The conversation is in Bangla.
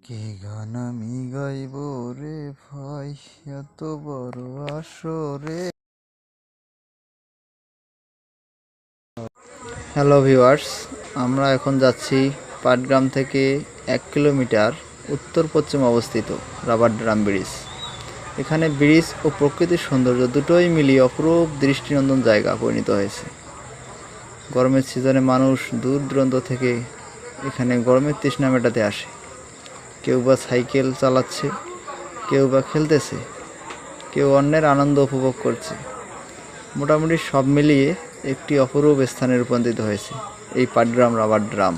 কে গান আমি গাইব রে ভাই, এত বড় আসরে। হ্যালো ভিউয়ার্স, আমরা এখন যাচ্ছি পাটগ্রাম থেকে 1 কিলোমিটার উত্তর পশ্চিম অবস্থিত রাবার ড্রাম ব্রিজ। এখানে ব্রিজ ও প্রকৃতির সৌন্দর্য দুটোই মিলিয়ে অপরূপ দৃষ্টিনন্দন জায়গা পরিণত হয়েছে। গরমের সিজনে মানুষ দূর দূরান্ত থেকে এখানে গরমের তৃষ্ণা মেটাতে আসে। কেউ বা সাইকেল চালাচ্ছে, কেউ বা খেলতেছে, কেউ অন্যের আনন্দ উপভোগ করছে। মোটামুটি সব মিলিয়ে একটি অপরূপ স্থানে রূপান্তরিত হয়েছে এই পাটগ্রাম রাবার ড্রাম।